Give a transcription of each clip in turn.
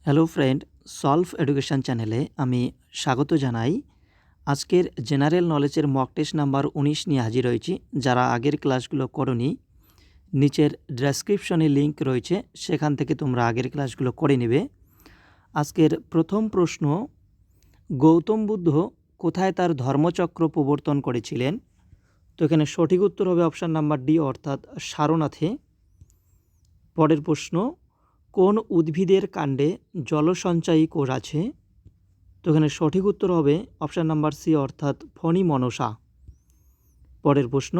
Hello friend, solve education চ্যানেলে আমি স্বাগত জানাই। আজকের জেনারেল নলেজের মক টেস্ট নাম্বার 19 নিয়ে হাজির হয়েছি। যারা আগের ক্লাসগুলো করোনি, নিচের ডেসক্রিপশনে লিঙ্ক রয়েছে, সেখান থেকে তোমরা আগের ক্লাসগুলো করে নেবে। আজকের প্রথম প্রশ্ন, গৌতম বুদ্ধ কোথায় তার ধর্মচক্র প্রবর্তন করেছিলেন? তো এখানে সঠিক উত্তর হবে অপশান নাম্বার ডি, অর্থাৎ সারনাথে। পরের প্রশ্ন, কোন উদ্ভিদের কাণ্ডে জলসঞ্চয়ী কোষ আছে? তো এখানে সঠিক উত্তর হবে অপশান নাম্বার সি, অর্থাৎ ফণী মনসা। পরের প্রশ্ন,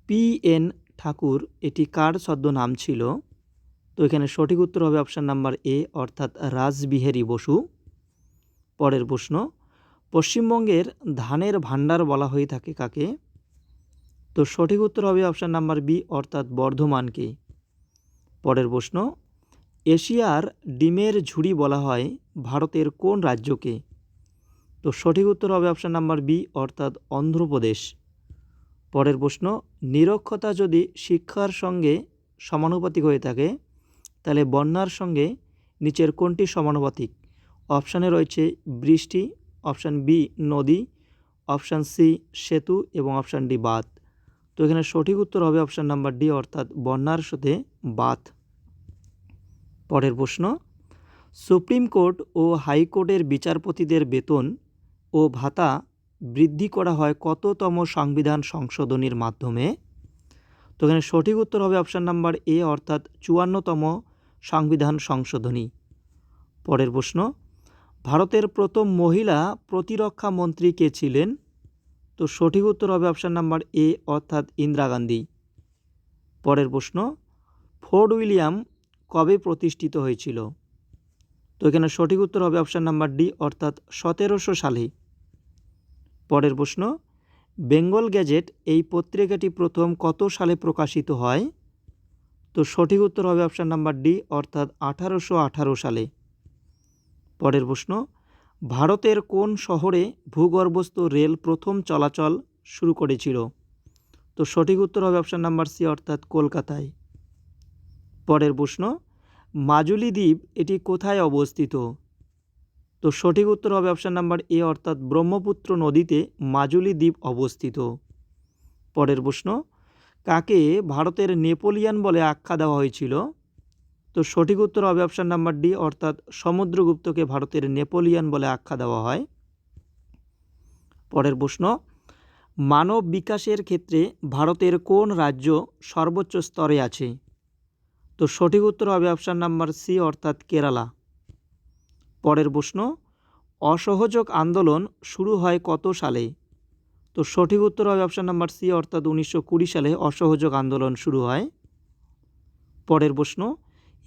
পি.এন. ঠাকুর এটি কার ছদ্মনাম ছিল? তো এখানে সঠিক উত্তর হবে অপশান নাম্বার এ, অর্থাৎ রাসবিহারী বসু। পরের প্রশ্ন, পশ্চিমবঙ্গের ধানের ভাণ্ডার বলা হয়ে থাকে কাকে? তো সঠিক উত্তর হবে অপশান নাম্বার বি, অর্থাৎ বর্ধমানকে। পরের প্রশ্ন, এশিয়ার ডিমের ঝুড়ি বলা হয় ভারতের কোন রাজ্যকে? তো সঠিক উত্তর হবে অপশান নাম্বার বি, অর্থাৎ অন্ধ্রপ্রদেশ। পরের প্রশ্ন, নিরক্ষরতা যদি শিক্ষার সঙ্গে সমানুপাতিক হয়ে থাকে, তাহলে বন্যার সঙ্গে নিচের কোনটি সমানুপাতিক? অপশানে রয়েছে বৃষ্টি, অপশান বি নদী, অপশান সি সেতু এবং অপশান ডি বাঁধ। তো এখানে সঠিক উত্তর হবে অপশান নাম্বার ডি, অর্থাৎ বন্যার সাথে বাঁধ। পরের প্রশ্ন, সুপ্রিম কোর্ট ও হাইকোর্টের বিচারপতিদের বেতন ও ভাতা বৃদ্ধি করা হয় কততম সংবিধান সংশোধনীর মাধ্যমে? তো এখানে সঠিক উত্তর হবে অপশান নাম্বার এ, অর্থাৎ 54তম সংবিধান সংশোধনী। পরের প্রশ্ন, ভারতের প্রথম মহিলা প্রতিরক্ষা মন্ত্রী কে ছিলেন? তো সঠিক উত্তর হবে অপশান নাম্বার এ, অর্থাৎ ইন্দিরা গান্ধী। পরের প্রশ্ন, ফোর্ট উইলিয়াম কবে প্রতিষ্ঠিত হয়েছিল? তো এখানে সঠিক উত্তর হবে অপশান নাম্বার ডি, অর্থাৎ 1700 সালে। পরের প্রশ্ন, বেঙ্গল গ্যাজেট এই পত্রিকাটি প্রথম কত সালে প্রকাশিত হয়? তো সঠিক উত্তর হবে অপশান নাম্বার ডি, অর্থাৎ 1818 সালে। পরের প্রশ্ন, ভারতের কোন শহরে ভূগর্ভস্থ রেল প্রথম চলাচল শুরু করেছিল? তো সঠিক উত্তর হবে অপশান নাম্বার সি, অর্থাৎ কলকাতায়। পরের প্রশ্ন, মাজুলি দ্বীপ এটি কোথায় অবস্থিত? তো সঠিক উত্তর হবে অপশান নাম্বার এ, অর্থাৎ ব্রহ্মপুত্র নদীতে মাজুলি দ্বীপ অবস্থিত। পরের প্রশ্ন, কাকে ভারতের নেপোলিয়ান বলে আখ্যা দেওয়া হয়েছিল? তো সঠিক উত্তর হবে অপশান নাম্বার ডি, অর্থাৎ সমুদ্রগুপ্তকে ভারতের নেপোলিয়ান বলে আখ্যা দেওয়া হয়। পরের প্রশ্ন, মানব বিকাশের ক্ষেত্রে ভারতের কোন রাজ্য সর্বোচ্চ স্তরে আছে? তো সঠিক উত্তর হবে অপশান নাম্বার সি, অর্থাৎ কেরালা। পরের প্রশ্ন, অসহযোগ আন্দোলন শুরু হয় কত সালে? তো সঠিক উত্তর হবে অপশান নাম্বার সি, অর্থাৎ 1920 সালে অসহযোগ আন্দোলন শুরু হয়। পরের প্রশ্ন,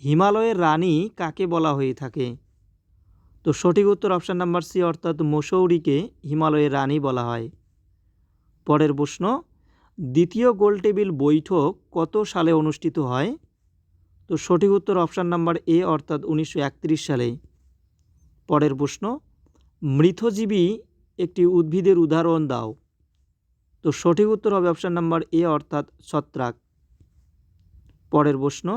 হিমালয়ের রানী কাকে বলা হয়ে থাকে? তো সঠিক উত্তর অপশান নাম্বার সি, অর্থাৎ মসৌরিকে হিমালয়ের রানী বলা হয়। পরের প্রশ্ন, দ্বিতীয় গোলটেবিল বৈঠক কত সালে অনুষ্ঠিত হয়? তো সঠিক উত্তর অপশান নাম্বার এ, অর্থাৎ 1931 সালে। পরের প্রশ্ন, মৃতজীবী একটি উদ্ভিদের উদাহরণ দাও। তো সঠিক উত্তর হবে অপশান নাম্বার এ, অর্থাৎ ছত্রাক। পরের প্রশ্ন,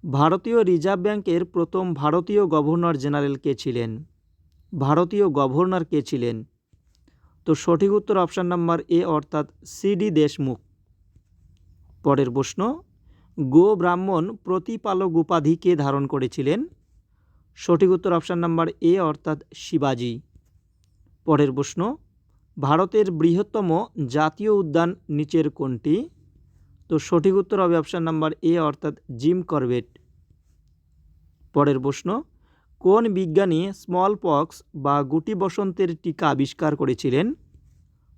ভারতীয় রিজার্ভ ব্যাংকের প্রথম ভারতীয় গভর্নর জেনারেল কে ছিলেন? ভারতীয় গভর্নর কে ছিলেন? তো সঠিক উত্তর অপশান নাম্বার এ, অর্থাৎ সি.ডি. দেশমুখ। পরের প্রশ্ন, গো ব্রাহ্মণ প্রতিপালক উপাধি কে ধারণ করেছিলেন? সঠিক উত্তর অপশান নাম্বার এ, অর্থাৎ শিবাজি। পরের প্রশ্ন, ভারতের বৃহত্তম জাতীয় উদ্যান নিচের কোনটি? তো সঠিক উত্তর হবে অপশান নাম্বার এ, অর্থাৎ জিম করবেট। পরের প্রশ্ন, কোন বিজ্ঞানী স্মল পক্স বা গুটি বসন্তের টিকা আবিষ্কার করেছিলেন?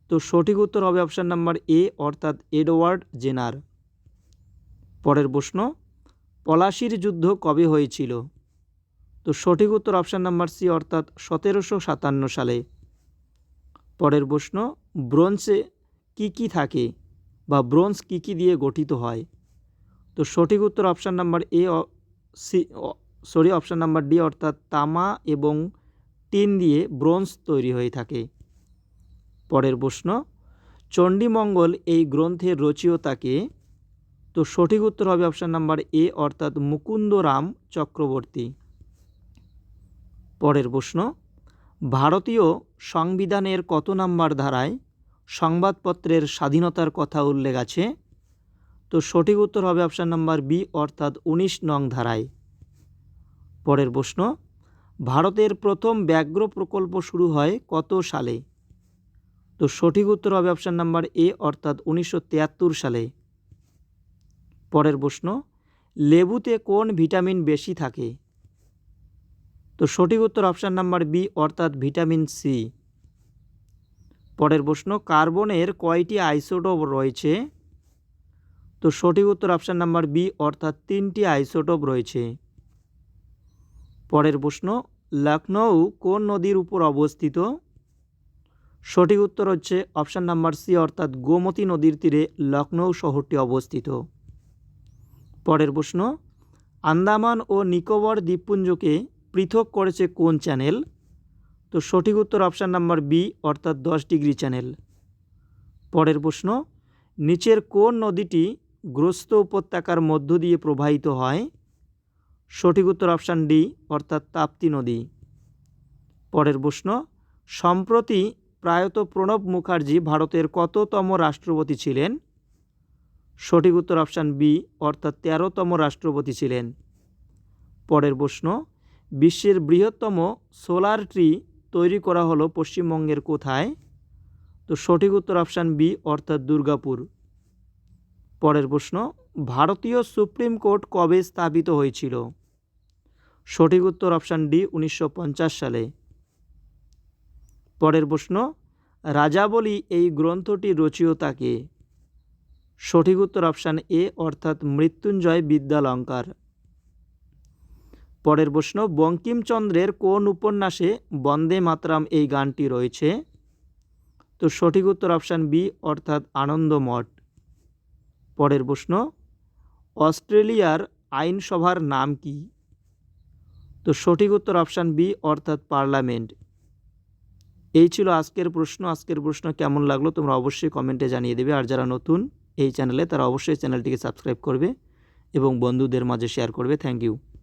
তো সঠিক উত্তর হবে অপশান নাম্বার এ, অর্থাৎ এডওয়ার্ড জেনার। পরের প্রশ্ন, পলাশির যুদ্ধ কবে হয়েছিল? তো সঠিক উত্তর অপশান নাম্বার সি, অর্থাৎ 1757 সালে। পরের প্রশ্ন, ব্রোঞ্জে কী থাকে বা ব্রোঞ্জ কী দিয়ে গঠিত হয়? তো সঠিক উত্তর option number A, option number D, অর্থাৎ তামা এবং টিন দিয়ে ব্রোঞ্জ তৈরি হয়ে থাকে। পরের প্রশ্ন, চণ্ডীমঙ্গল এই গ্রন্থের রচয়িতা কে? তো সঠিক উত্তর হবে অপশান নাম্বার এ, অর্থাৎ মুকুন্দরাম চক্রবর্তী। পরের প্রশ্ন, ভারতীয় সংবিধানের কত নম্বর ধারায় সংবাদপত্রের স্বাধীনতার কথা উল্লেখ আছে? তো সঠিক উত্তর হবে অপশান নাম্বার বি অর্থাৎ 19 নং ধারায়। পরের প্রশ্ন, ভারতের প্রথম ব্যাঘ্র প্রকল্প শুরু হয় কত সালে? তো সঠিক উত্তর হবে অপশান নাম্বার এ অর্থাৎ 1973 সালে। পরের প্রশ্ন, লেবুতে কোন ভিটামিন বেশি থাকে? তো সঠিক উত্তর অপশান নাম্বার বি অর্থাৎ ভিটামিন সি। পরের প্রশ্ন, কার্বনের কয়টি আইসোটোপ রয়েছে? তো সঠিক উত্তর অপশান নাম্বার বি অর্থাৎ 3টি আইসোটোপ রয়েছে। পরের প্রশ্ন, লখনউ কোন নদীর উপর অবস্থিত? সঠিক উত্তর হচ্ছে অপশান নাম্বার সি অর্থাৎ গোমতী নদীর তীরে লখনউ শহরটি অবস্থিত। পরের প্রশ্ন, আন্দামান ও নিকোবর দ্বীপপুঞ্জকে পৃথক করেছে কোন চ্যানেল? তো সঠিক উত্তর অপশান নাম্বার বি অর্থাৎ 10 ডিগ্রি চ্যানেল। পরের প্রশ্ন, নিচের কোন নদীটি গ্রস্ত উপত্যকার মধ্য দিয়ে প্রবাহিত হয়? সঠিক উত্তর অপশান ডি অর্থাৎ তাপ্তি নদী। পরের প্রশ্ন, সম্প্রতি প্রয়াত প্রণব মুখার্জি ভারতের কততম রাষ্ট্রপতি ছিলেন? সঠিক উত্তর অপশান বি অর্থাৎ 13তম রাষ্ট্রপতি ছিলেন। পরের প্রশ্ন, বিশ্বের বৃহত্তম সোলার ট্রি তৈরি করা হলো পশ্চিমবঙ্গের কোথায়? তো সঠিক উত্তর অপশান বি অর্থাৎ দুর্গাপুর। পরের প্রশ্ন, ভারতীয় সুপ্রিম কোর্ট কবে স্থাপিত হয়েছিল? সঠিক উত্তর অপশান ডি 1950 সালে। পরের প্রশ্ন, রাজাবলী এই গ্রন্থটি রচয়িতা কে? সঠিক উত্তর অপশান এ অর্থাৎ মৃত্যুঞ্জয় বিদ্যালঙ্কার। পরের প্রশ্ন, বঙ্কিমচন্দ্রের কোন উপন্যাসে বন্দে মাতরম এই গানটি রয়েছে? তো সঠিক উত্তর অপশান বি অর্থাৎ আনন্দমঠ। পরের প্রশ্ন, অস্ট্রেলিয়ার আইনসভার নাম কি? তো সঠিক উত্তর অপশান বি অর্থাৎ পার্লামেন্ট। এই ছিল আজকের প্রশ্ন। আজকের প্রশ্ন কেমন লাগলো তোমরা অবশ্যই কমেন্টে জানিয়ে দেবে। আর যারা নতুন এই চ্যানেলে তারা অবশ্যই চ্যানেলটিকে সাবস্ক্রাইব করবে এবং বন্ধুদের মাঝে শেয়ার করবে। Thank you.